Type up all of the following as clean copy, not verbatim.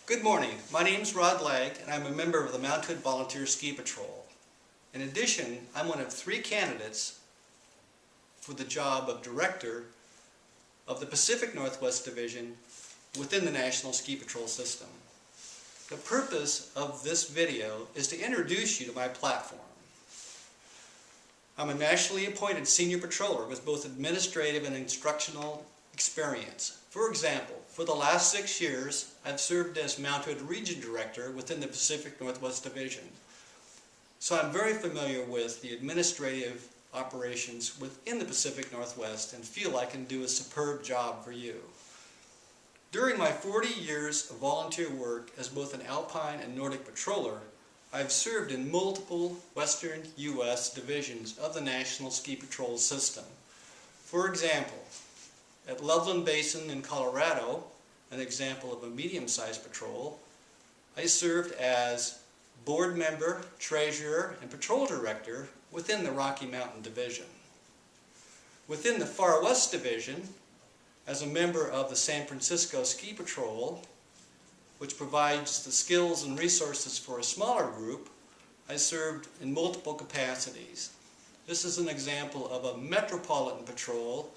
Good morning. My name is Rod Legg, and I'm a member of the Mount Hood Volunteer Ski Patrol. In addition, I'm one of 3 candidates for the job of Director of the Pacific Northwest Division within the National Ski Patrol system. The purpose of this video is to introduce you to my platform. I'm a nationally appointed senior patroller with both administrative and instructional experience. For example, for the last 6 years, I've served as Mount Hood Region Director within the Pacific Northwest Division. So I'm very familiar with the administrative operations within the Pacific Northwest and feel I can do a superb job for you. During my 40 years of volunteer work as both an Alpine and Nordic patroller, I've served in multiple Western U.S. divisions of the National Ski Patrol system. For example, at Loveland Basin in Colorado, an example of a medium-sized patrol, I served as board member, treasurer, and patrol director within the Rocky Mountain Division. Within the Far West Division, as a member of the San Francisco Ski Patrol, which provides the skills and resources for a smaller group, I served in multiple capacities. This is an example of a metropolitan patrol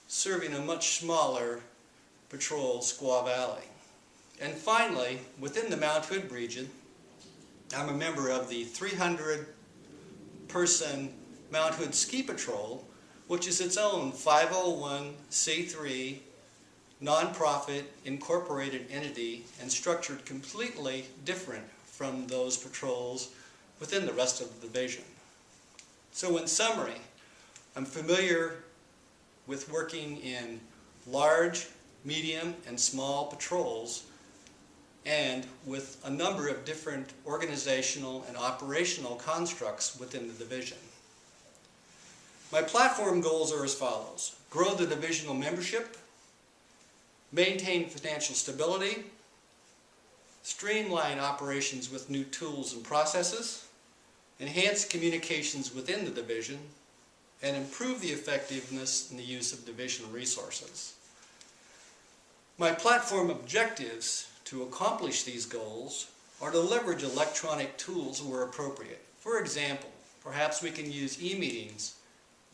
serving a much smaller patrol, Squaw Valley. And finally, within the Mount Hood region, I'm a member of the 300-person Mount Hood Ski Patrol, which is its own 501c3 nonprofit incorporated entity and structured completely different from those patrols within the rest of the division. So in summary, I'm familiar with working in large, medium, and small patrols, and with a number of different organizational and operational constructs within the division. My platform goals are as follows: grow the divisional membership, maintain financial stability, streamline operations with new tools and processes, enhance communications within the division, and improve the effectiveness in the use of division resources. My platform objectives to accomplish these goals are to leverage electronic tools where appropriate. For example, perhaps we can use e-meetings,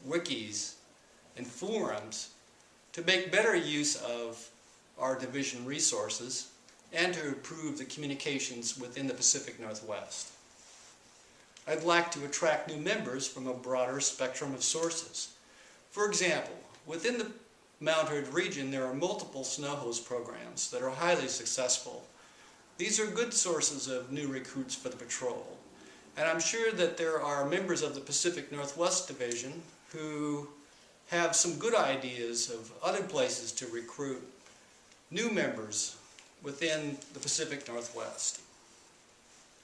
wikis, and forums to make better use of our division resources and to improve the communications within the Pacific Northwest. I'd like to attract new members from a broader spectrum of sources. For example, within the Mount Hood region, there are multiple snow hose programs that are highly successful. These are good sources of new recruits for the patrol. And I'm sure that there are members of the Pacific Northwest Division who have some good ideas of other places to recruit new members within the Pacific Northwest.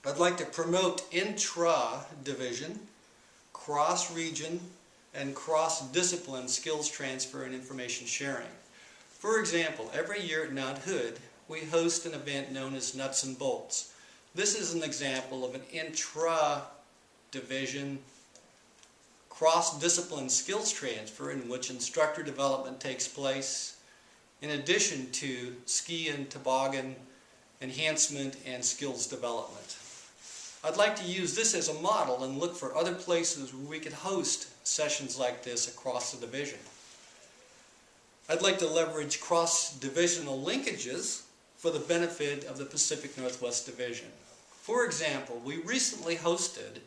I'd like to promote intra-division, cross-region, and cross-discipline skills transfer and information sharing. For example, every year at Mount Hood, we host an event known as Nuts and Bolts. This is an example of an intra-division, cross-discipline skills transfer in which instructor development takes place, in addition to ski and toboggan enhancement and skills development. I'd like to use this as a model and look for other places where we could host sessions like this across the division. I'd like to leverage cross-divisional linkages for the benefit of the Pacific Northwest Division. For example, we recently hosted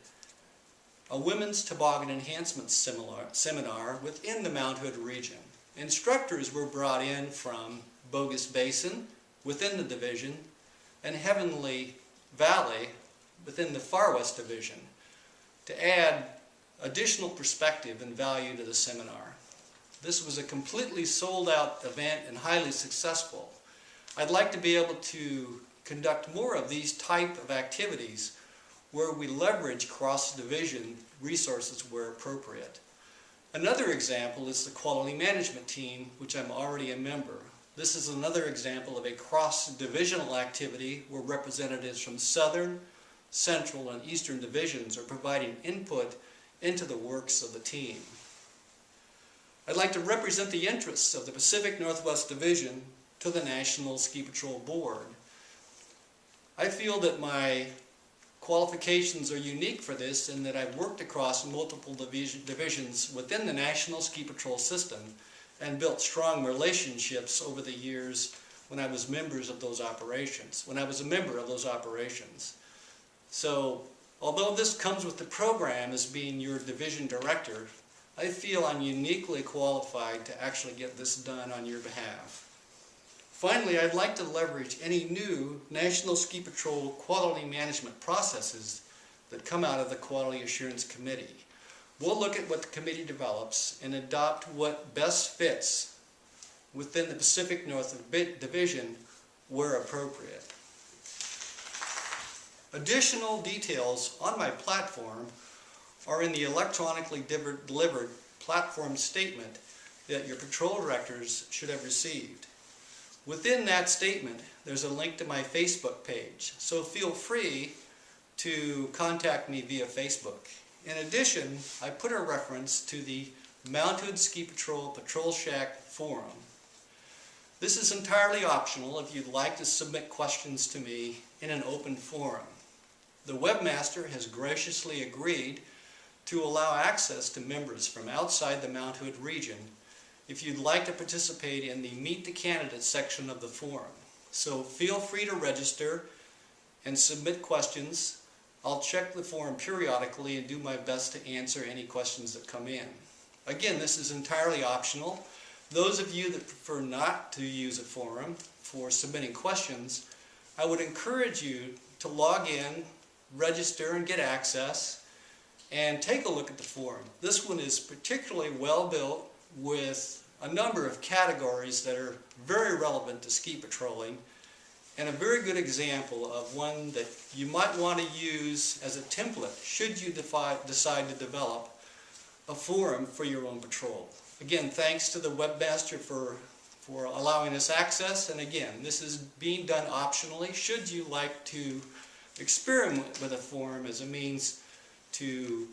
a women's toboggan enhancement seminar within the Mount Hood region. Instructors were brought in from Bogus Basin within the division and Heavenly Valley within the Far West Division to add additional perspective and value to the seminar. This was a completely sold-out event and highly successful. I'd like to be able to conduct more of these type of activities where we leverage cross-division resources where appropriate. Another example is the quality management team, which I'm already a member. This is another example of a cross-divisional activity where representatives from Southern, Central, and Eastern divisions are providing input into the works of the team. I'd like to represent the interests of the Pacific Northwest Division to the National Ski Patrol Board. I feel that my qualifications are unique for this in that I've worked across multiple divisions within the National Ski Patrol system and built strong relationships over the years when I was a member of those operations. So, although this comes with the program as being your division director, I feel I'm uniquely qualified to actually get this done on your behalf. Finally, I'd like to leverage any new National Ski Patrol quality management processes that come out of the Quality Assurance Committee. We'll look at what the committee develops and adopt what best fits within the Pacific North Division where appropriate. Additional details on my platform are in the electronically delivered platform statement that your patrol directors should have received. Within that statement, there's a link to my Facebook page, so feel free to contact me via Facebook. In addition, I put a reference to the Mounted Ski Patrol Patrol Shack forum. This is entirely optional if you'd like to submit questions to me in an open forum. The webmaster has graciously agreed to allow access to members from outside the Mount Hood region if you'd like to participate in the Meet the Candidates section of the forum. So feel free to register and submit questions. I'll check the forum periodically and do my best to answer any questions that come in. Again, this is entirely optional. Those of you that prefer not to use a forum for submitting questions, I would encourage you to log in, register and get access, and take a look at the forum. This one is particularly well built with a number of categories that are very relevant to ski patrolling, and a very good example of one that you might want to use as a template should you decide to develop a forum for your own patrol. Again, thanks to the webmaster for allowing us access, and again, this is being done optionally should you like to experiment with a forum as a means to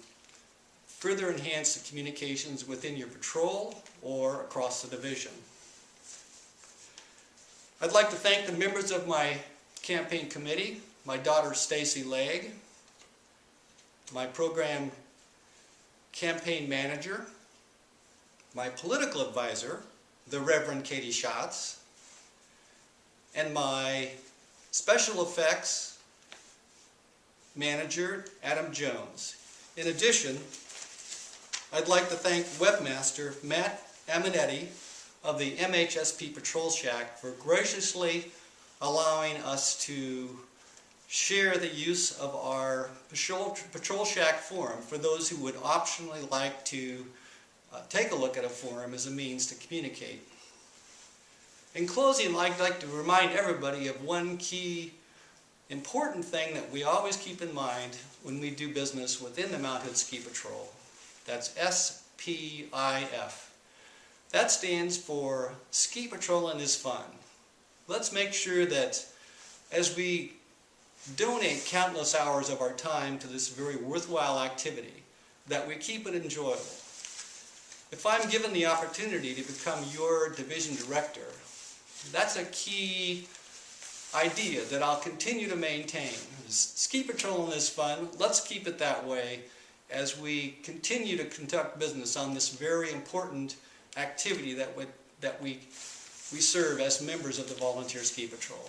further enhance the communications within your patrol or across the division. I'd like to thank the members of my campaign committee, my daughter Stacy Legg, my program campaign manager, my political advisor, the Reverend Katie Schatz, and my special effects manager, Adam Jones. In addition, I'd like to thank webmaster Matt Aminetti of the MHSP Patrol Shack for graciously allowing us to share the use of our Patrol Shack forum for those who would optionally like to take a look at a forum as a means to communicate. In closing, I'd like to remind everybody of one key important thing that we always keep in mind when we do business within the Mount Hood Ski Patrol. That's SPIF. That stands for Ski Patrolling is Fun. Let's make sure that as we donate countless hours of our time to this very worthwhile activity, that we keep it enjoyable. If I'm given the opportunity to become your division director, that's a key idea that I'll continue to maintain. Ski patrolling is fun. Let's keep it that way as we continue to conduct business on this very important activity that we serve as members of the Volunteer Ski Patrol.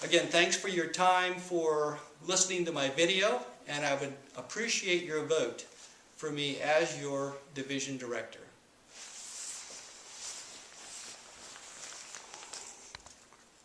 Again, thanks for your time for listening to my video, and I would appreciate your vote for me as your division director.